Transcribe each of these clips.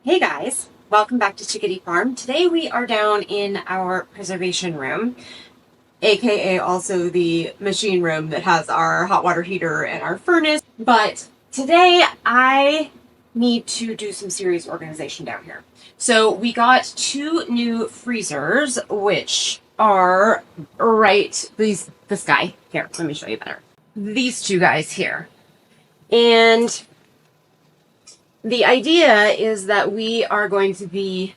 Hey guys, welcome back to Chickadee Farm. Today we are down in our preservation room, aka also the machine room that has our hot water heater and our furnace. But today I need to do some serious organization down here. So we got two new freezers, which are this guy here. Let me show you better. These two guys here. And the idea is that we are going to be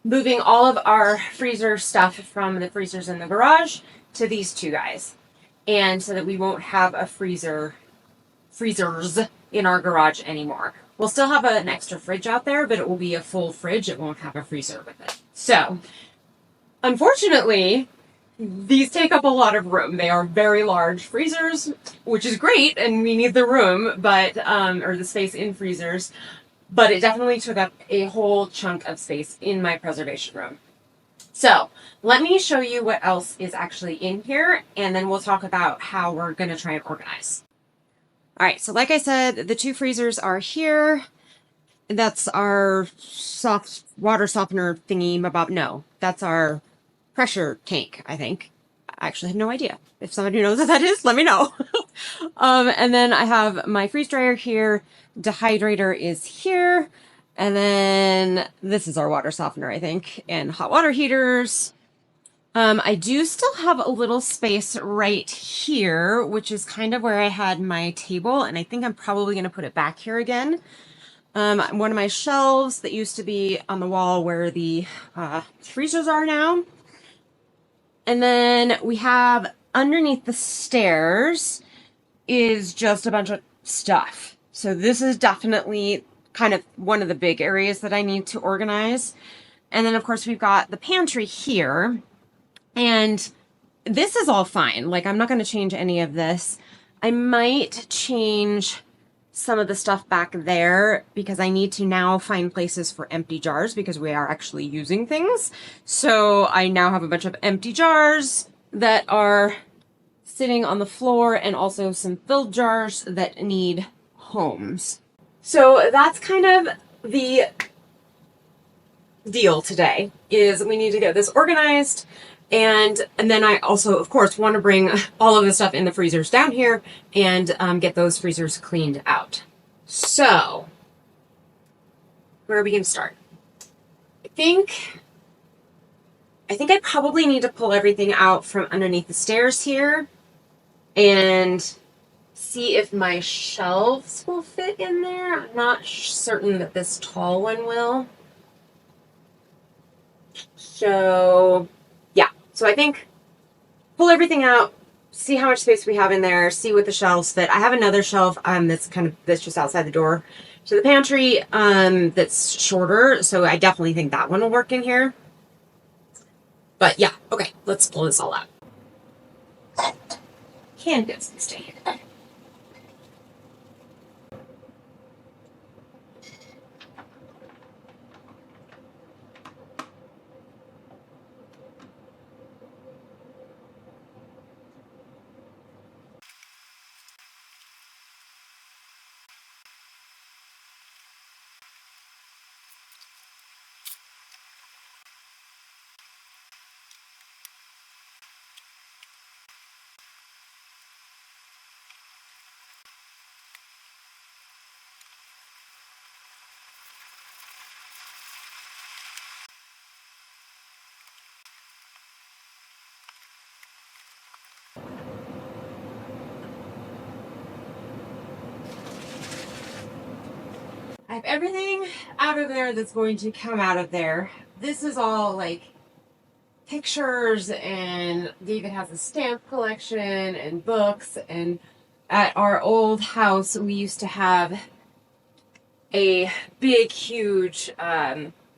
moving all of our freezer stuff from the freezers in the garage to these two guys. And so that we won't have a freezers in our garage anymore. We'll still have an extra fridge out there, but it will be a full fridge. It won't have a freezer with it. So, unfortunately, these take up a lot of room. They are very large freezers, which is great, and we need the room, but or the space in freezers. But it definitely took up a whole chunk of space in my preservation room. So let me show you what else is actually in here, and then we'll talk about how we're going to try and organize. All right, so like I said, the two freezers are here. That's our soft water softener thingy. No, that's our pressure tank, I think. I actually have no idea. If somebody knows what that is, let me know. And then I have my freeze dryer here. Dehydrator is here. And then this is our water softener, I think, and hot water heaters. I do still have a little space right here, which is kind of where I had my table, and I think I'm probably going to put it back here again. One of my shelves that used to be on the wall where the freezers are now. And then we have underneath the stairs is just a bunch of stuff. So this is definitely kind of one of the big areas that I need to organize. And then of course we've got the pantry here. And this is all fine. Like, I'm not going to change any of this. I might change some of the stuff back there because I need to now find places for empty jars because we are actually using things. So I now have a bunch of empty jars that are sitting on the floor and also some filled jars that need homes. So that's kind of the deal today, is we need to get this organized. And then I also, of course, want to bring all of the stuff in the freezers down here and get those freezers cleaned out. So, where are we going to start? I think I probably need to pull everything out from underneath the stairs here and see if my shelves will fit in there. I'm not certain that this tall one will. So, yeah. So I think pull everything out, see how much space we have in there, see what the shelves fit. I have another shelf that's just outside the door to the pantry that's shorter, so I definitely think that one will work in here. But yeah, okay, let's pull this all out. Can get some stay here. I have everything out of there that's going to come out of there. This is all like pictures, and David has a stamp collection and books. And at our old house, we used to have a big, huge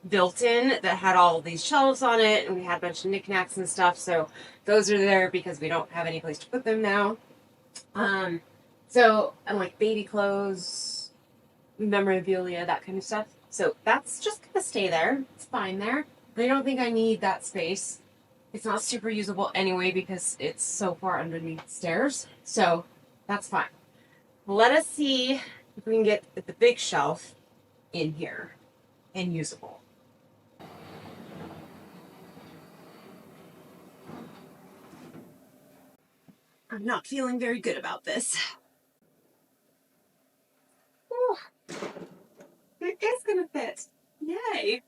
built-in that had all these shelves on it, and we had a bunch of knickknacks and stuff. So those are there because we don't have any place to put them now. And like baby clothes, memorabilia, that kind of stuff. So that's just gonna stay there. It's fine there. I don't think I need that space. It's not super usable anyway because it's so far underneath the stairs. So that's fine. Let us see if we can get the big shelf in here. and usable. I'm not feeling very good about this. Ooh, it is gonna fit. Yay.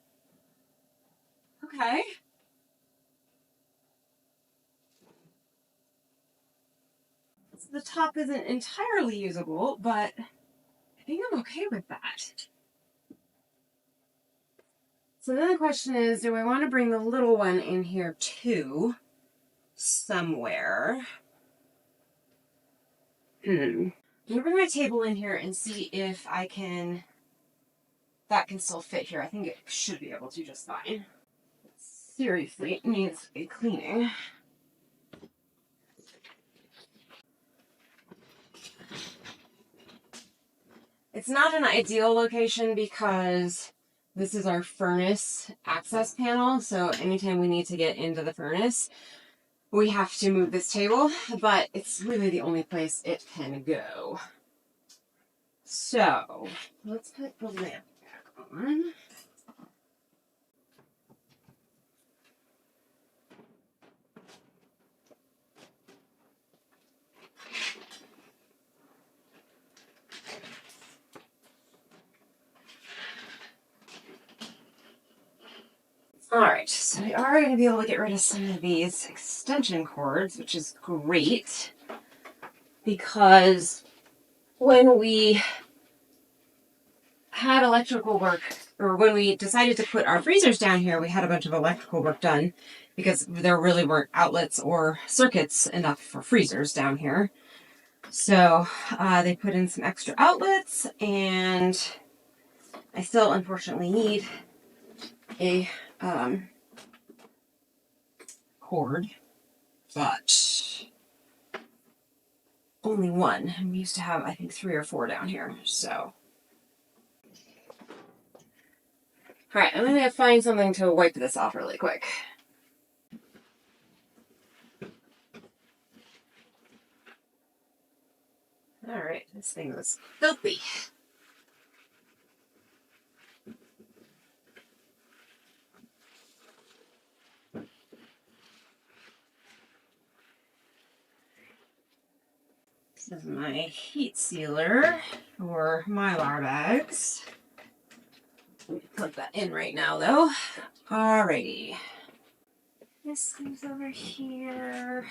Okay. So the top isn't entirely usable, but I think I'm okay with that. So then the question is, do I want to bring the little one in here too? Somewhere. I'm gonna bring my table in here and see if that can still fit here. I think it should be able to just fine. Seriously, it needs a cleaning. It's not an ideal location because this is our furnace access panel. So anytime we need to get into the furnace, we have to move this table, but it's really the only place it can go. So let's put the lamp back on. All right, so we are going to be able to get rid of some of these extension cords, which is great because when we had electrical work, or when we decided to put our freezers down here, we had a bunch of electrical work done because there really weren't outlets or circuits enough for freezers down here. So they put in some extra outlets, and I still unfortunately need a cord, but only one. And we used to have, I think, 3 or 4 down here. So, all right, I'm gonna find something to wipe this off really quick. All right, this thing was filthy. This is my heat sealer for Mylar bags. Let me plug that in right now, though. Alrighty. This comes over here.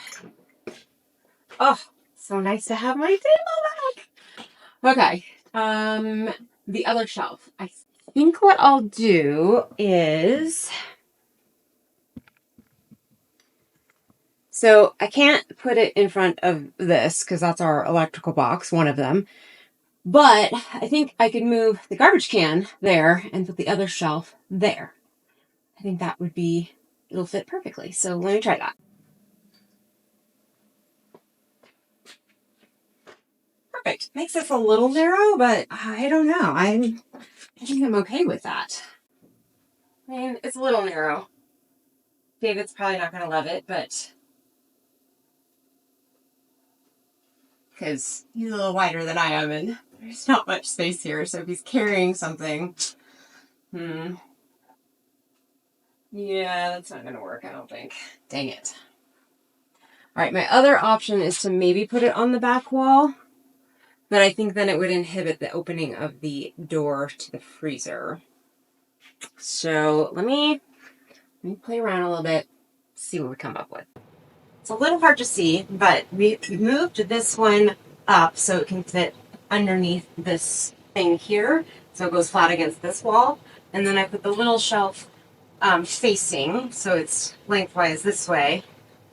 Oh, so nice to have my table back. Okay. The other shelf. I think what I'll do is... So I can't put it in front of this because that's our electrical box, one of them. But I think I could move the garbage can there and put the other shelf there. I think that would be, it'll fit perfectly. So let me try that. Perfect. Makes this a little narrow, but I don't know. I think I'm okay with that. I mean, it's a little narrow. David's probably not going to love it, but because he's a little wider than I am and there's not much space here. So if he's carrying something, yeah, that's not going to work, I don't think. Dang it. All right, my other option is to maybe put it on the back wall, but I think then it would inhibit the opening of the door to the freezer. So let me play around a little bit, see what we come up with. It's a little hard to see, but we moved this one up so it can fit underneath this thing here, so it goes flat against this wall. And then I put the little shelf facing, so it's lengthwise this way,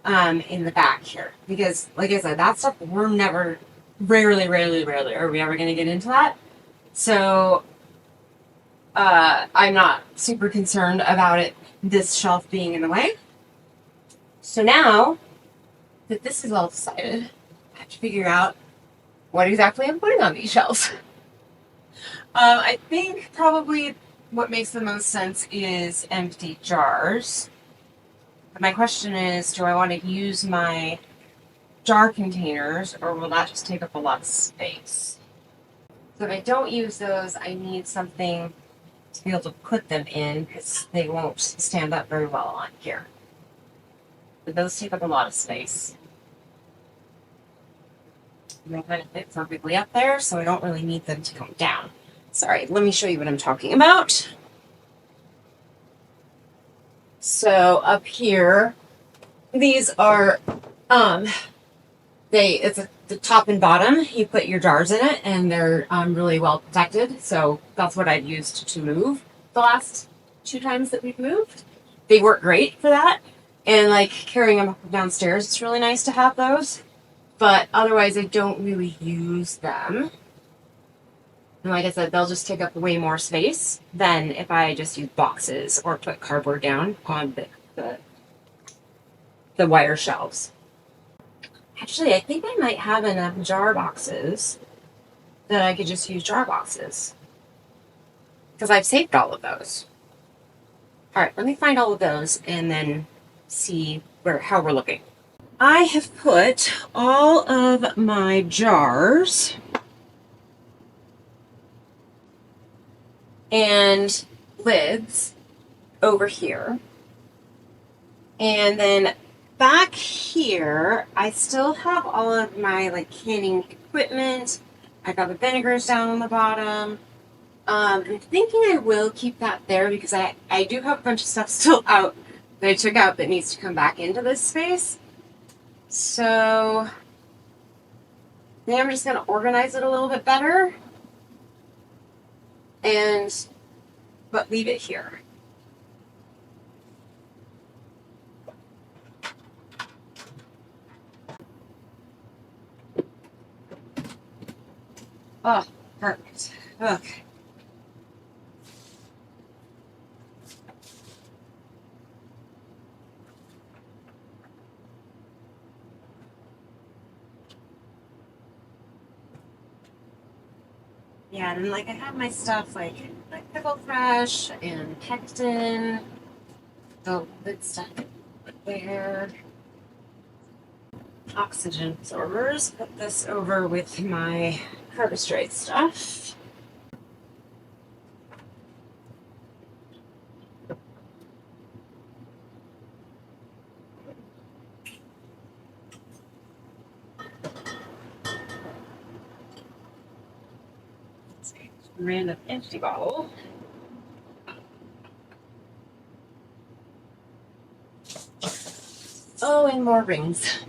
in the back here. Because, like I said, that stuff we're never, rarely are we ever going to get into that. So I'm not super concerned about this shelf being in the way. So now that this is all decided, I have to figure out what exactly I'm putting on these shelves. I think probably what makes the most sense is empty jars. My question is, do I want to use my jar containers, or will that just take up a lot of space? So if I don't use those, I need something to to be able to put them in because they won't stand up very well on here. But those take up a lot of space. And they kind of fit perfectly up there, so I don't really need them to come down. Sorry, let me show you what I'm talking about. So up here, these are, it's the top and bottom. You put your jars in it, and they're really well protected. So that's what I've used to move the last 2 times that we've moved. They work great for that. And like carrying them up downstairs, it's really nice to have those. But otherwise, I don't really use them. And like I said, they'll just take up way more space than if I just use boxes or put cardboard down on the wire shelves. Actually, I think I might have enough jar boxes that I could just use jar boxes. Because I've saved all of those. Alright, let me find all of those and then see how we're looking. I have put all of my jars and lids over here. And then back here, I still have all of my like canning equipment. I got the vinegars down on the bottom. I'm thinking I will keep that there because I do have a bunch of stuff still out that I took out that needs to come back into this space. So then I'm just going to organize it a little bit better but leave it here. Oh, perfect. Okay. Yeah, and like I have my stuff like pickle fresh and pectin, the good stuff there. Oxygen absorbers. Put this over with my carbohydrate stuff. Random empty bottle. Oh, and more rings.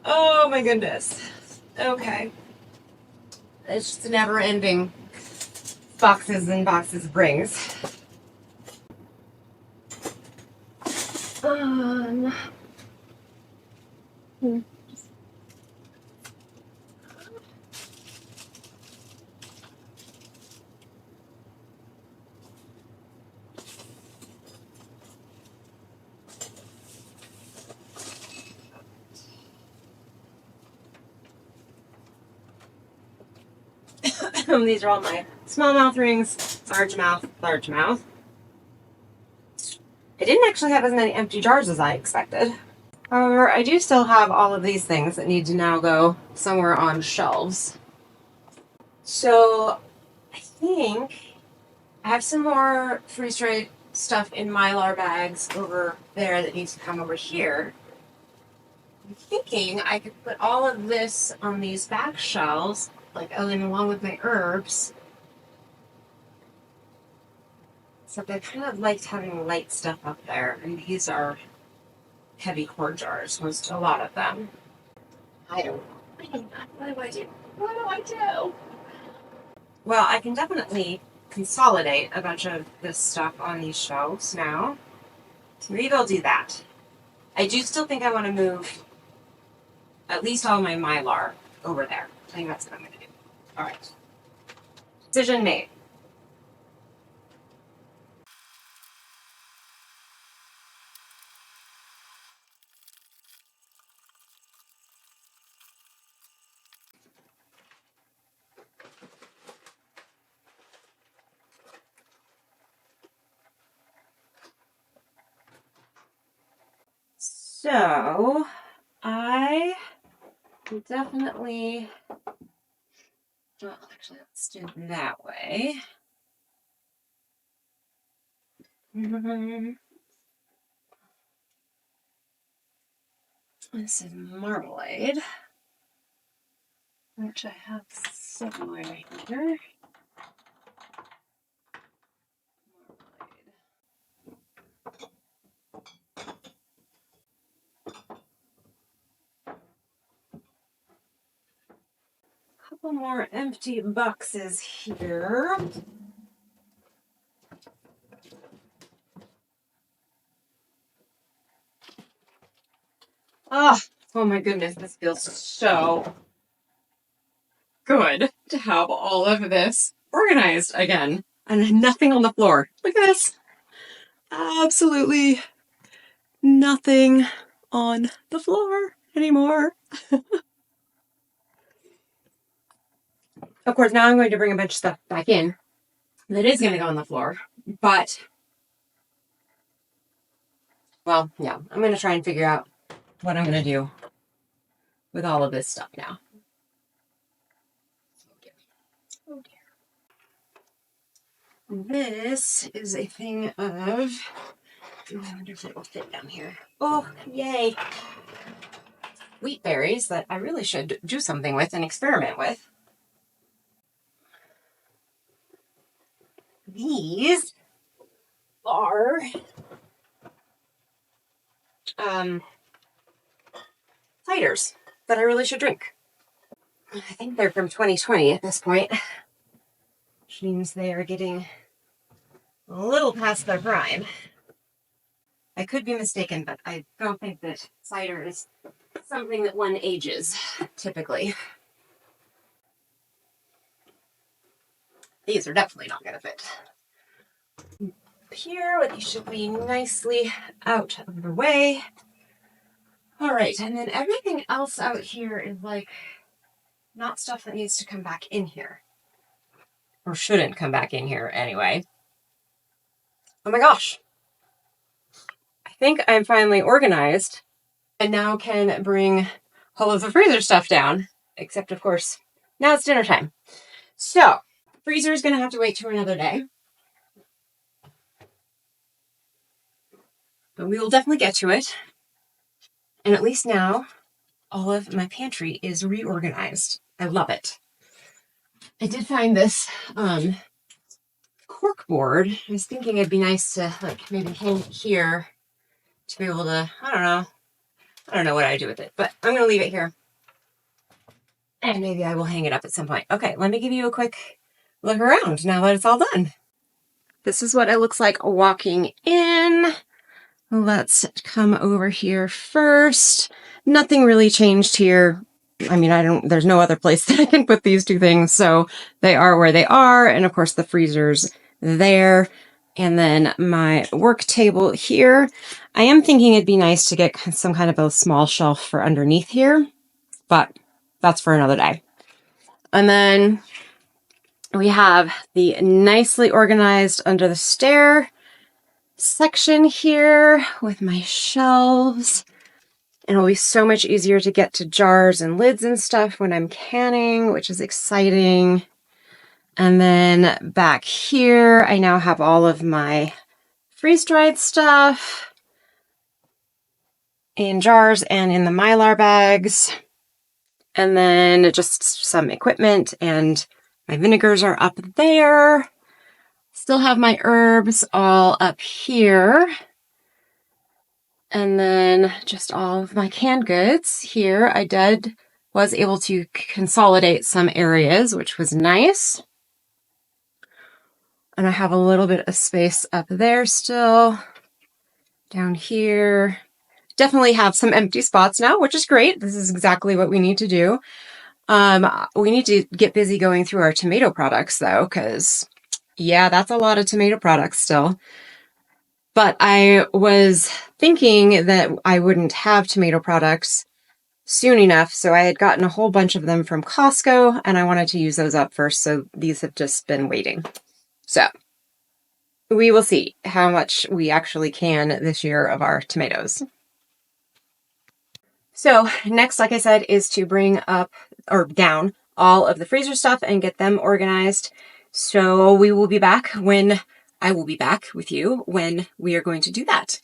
Oh my goodness. Okay. It's just never ending boxes and boxes of rings. These are all my smallmouth rings, largemouth, largemouth. I didn't actually have as many empty jars as I expected. However, I do still have all of these things that need to now go somewhere on shelves. So I think I have some more freeze-dried stuff in Mylar bags over there that needs to come over here. I'm thinking I could put all of this on these back shelves, like along with my herbs. So I kind of liked having light stuff up there, and these are heavy core jars, a lot of them. I don't know. What do I do? What do I do? Well, I can definitely consolidate a bunch of this stuff on these shelves now. So maybe I'll do that. I do still think I want to move at least all my Mylar over there. I think that's what I'm going to do. All right. Decision made. So, I definitely, well, actually, let's do it that way. This is marmalade, which I have somewhere here. Couple more empty boxes here. Oh my goodness, this feels so good to have all of this organized again and nothing on the floor. Look at this. Absolutely nothing on the floor anymore. Of course, now I'm going to bring a bunch of stuff back in that is going to go on the floor, but, well, yeah, I'm going to try and figure out what I'm going to do with all of this stuff now. Oh dear. This is a thing of, I wonder if it will fit down here. Oh, yay. Wheat berries that I really should do something with and experiment with. These are ciders that I really should drink. I think they're from 2020 at this point, which means they are getting a little past their prime. I could be mistaken, but I don't think that cider is something that one ages, typically. These are definitely not going to fit here, but these should be nicely out of the way. All right, and then everything else out here is like not stuff that needs to come back in here. Or shouldn't come back in here anyway. Oh my gosh. I think I'm finally organized and now can bring all of the freezer stuff down. Except, of course, now it's dinner time. So, freezer is going to have to wait till another day. But we will definitely get to it. And at least now, all of my pantry is reorganized. I love it. I did find this cork board. I was thinking it'd be nice to like maybe hang it here to be able to, I don't know what I do with it, but I'm going to leave it here. And maybe I will hang it up at some point. Okay, let me give you a quick look around now that it's all done. This is what it looks like walking in. Let's come over here first. Nothing really changed here. I mean, there's no other place that I can put these two things, so they are where they are. And of course the freezer's there. And then my work table here. I am thinking it'd be nice to get some kind of a small shelf for underneath here, but that's for another day. And then we have the nicely organized under the stair section here with my shelves. And it'll be so much easier to get to jars and lids and stuff when I'm canning, which is exciting. And then back here, I now have all of my freeze-dried stuff in jars and in the Mylar bags. And then just some equipment, and my vinegars are up there. Still have my herbs all up here. And then just all of my canned goods here. Was able to consolidate some areas, which was nice. And I have a little bit of space up there still. Down here. Definitely have some empty spots now, which is great. This is exactly what we need to do. We need to get busy going through our tomato products though, because yeah, that's a lot of tomato products still. But I was thinking that I wouldn't have tomato products soon enough, so I had gotten a whole bunch of them from Costco, and I wanted to use those up first, so these have just been waiting. So, we will see how much we actually can this year of our tomatoes. So, next, like I said, is to bring up, or down, all of the freezer stuff and get them organized. So, we will be back when I will be back with you when we are going to do that.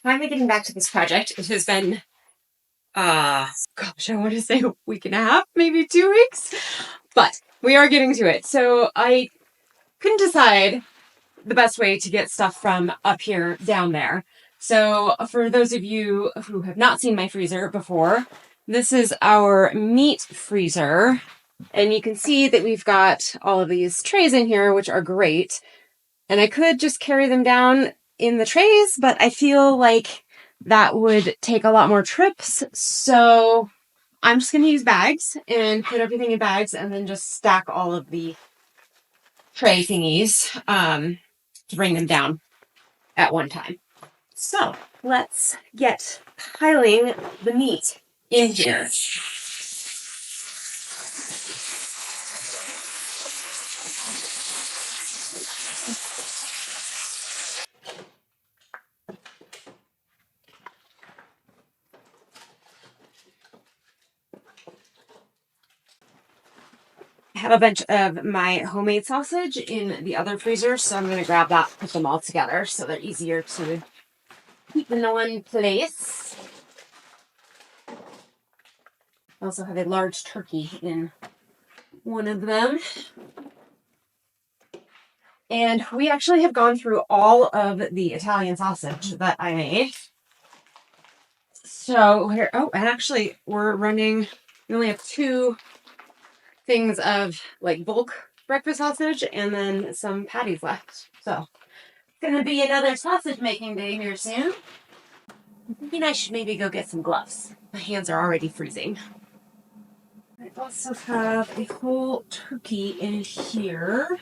Finally getting back to this project. It has been, gosh, I want to say a week and a half, maybe 2 weeks, but we are getting to it. So I couldn't decide the best way to get stuff from up here down there. So for those of you who have not seen my freezer before, this is our meat freezer. And you can see that we've got all of these trays in here, which are great. And I could just carry them down in the trays, but I feel like that would take a lot more trips. So I'm just going to use bags and put everything in bags and then just stack all of the tray thingies to bring them down at one time. So let's get piling the meat in here. I have a bunch of my homemade sausage in the other freezer, so I'm going to grab that, put them all together so they're easier to keep in one place. I also have a large turkey in one of them. And we actually have gone through all of the Italian sausage that I made. So here, oh, and actually we're running, we only have 2 things of like bulk breakfast sausage and then some patties left. So it's going to be another sausage making day here soon. I'm thinking I should maybe go get some gloves. My hands are already freezing. I also have a whole turkey in here.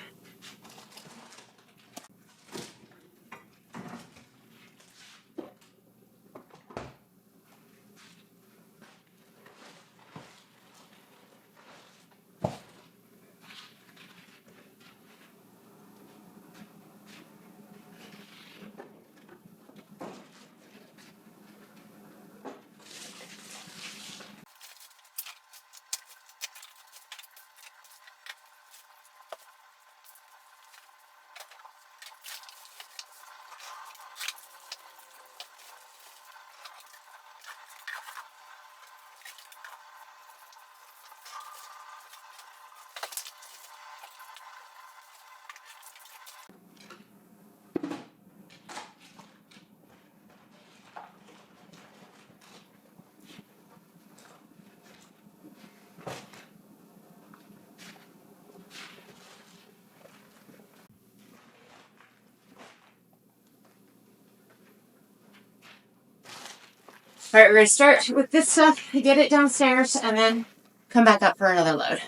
All right, we're going to start with this stuff, get it downstairs, and then come back up for another load.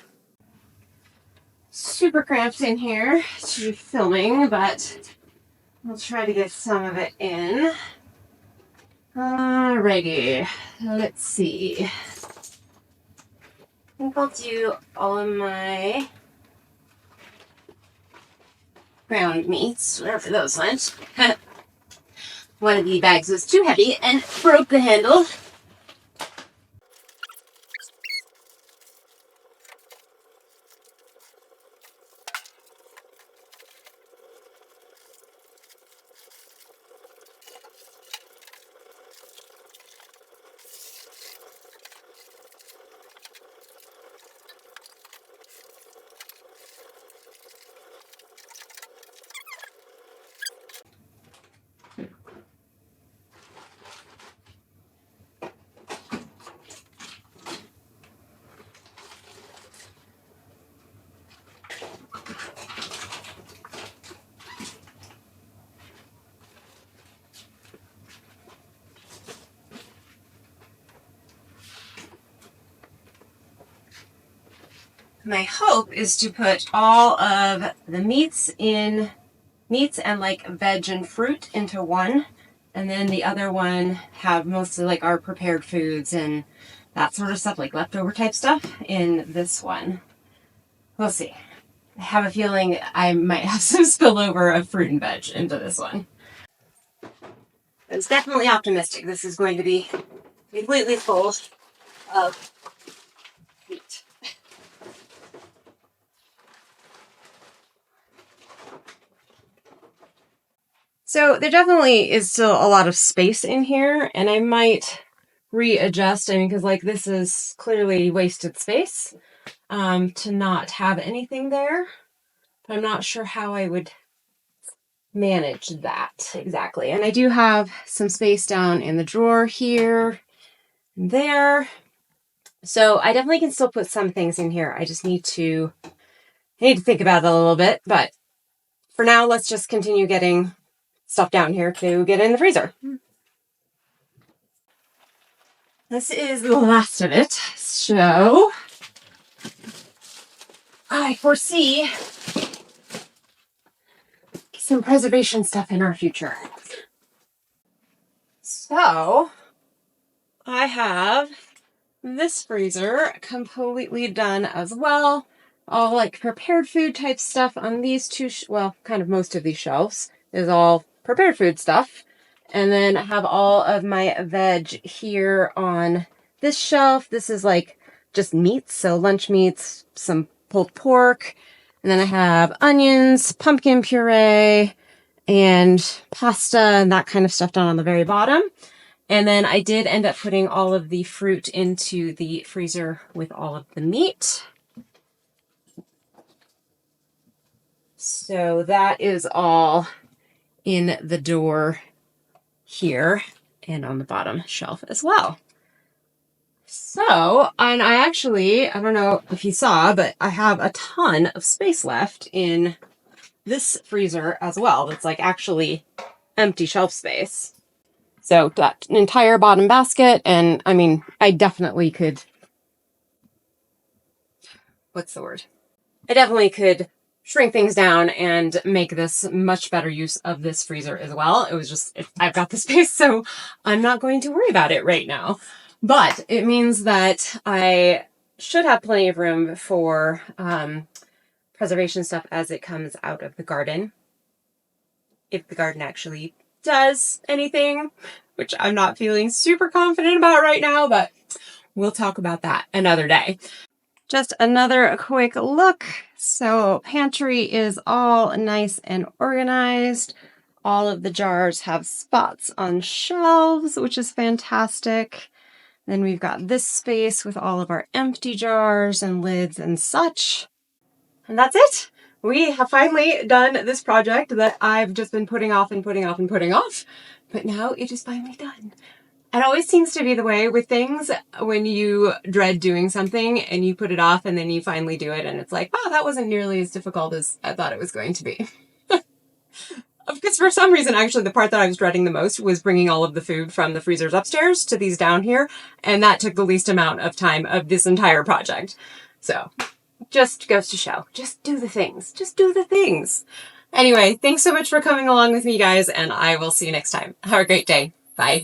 Super cramped in here to be filming, but I'll try to get some of it in. Alrighty, let's see. I think I'll do all of my ground meats, wherever those went. One of the bags was too heavy and broke the handle. My hope is to put all of the meats and like veg and fruit into one, and then the other one have mostly like our prepared foods and that sort of stuff, like leftover type stuff in this one. We'll see. I have a feeling I might have some spillover of fruit and veg into this one. I was definitely optimistic this is going to be completely full of meat. So there definitely is still a lot of space in here, and I might readjust. I mean, because like this is clearly wasted space to not have anything there. But I'm not sure how I would manage that exactly. And I do have some space down in the drawer here and there. So I definitely can still put some things in here. I just need to think about it a little bit. But for now, let's just continue getting stuff down here to get in the freezer. This is the last of it. So I foresee some preservation stuff in our future. So I have this freezer completely done as well. All like prepared food type stuff on these two, well, kind of most of these shelves is all prepared food stuff. And then I have all of my veg here on this shelf. This is like just meats, so lunch meats, some pulled pork. And then I have onions, pumpkin puree, and pasta and that kind of stuff down on the very bottom. And then I did end up putting all of the fruit into the freezer with all of the meat. So that is all in the door here and on the bottom shelf as well. So, and I don't know if you saw, but I have a ton of space left in this freezer as well. That's like actually empty shelf space. So that entire bottom basket, and I mean, I definitely could, what's the word? I definitely could shrink things down and make this much better use of this freezer as well. It was just, I've got the space, so I'm not going to worry about it right now. But it means that I should have plenty of room for preservation stuff as it comes out of the garden. If the garden actually does anything, which I'm not feeling super confident about right now, but we'll talk about that another day. Just another quick look. So pantry is all nice and organized. All of the jars have spots on shelves, which is fantastic. Then we've got this space with all of our empty jars and lids and such. And that's it. We have finally done this project that I've just been putting off and putting off and putting off. But now it is finally done. It always seems to be the way with things when you dread doing something and you put it off and then you finally do it and it's like, wow, that wasn't nearly as difficult as I thought it was going to be. Because for some reason, actually, the part that I was dreading the most was bringing all of the food from the freezers upstairs to these down here. And that took the least amount of time of this entire project. So just goes to show, just do the things. Just do the things. Anyway, thanks so much for coming along with me, guys, and I will see you next time. Have a great day. Bye.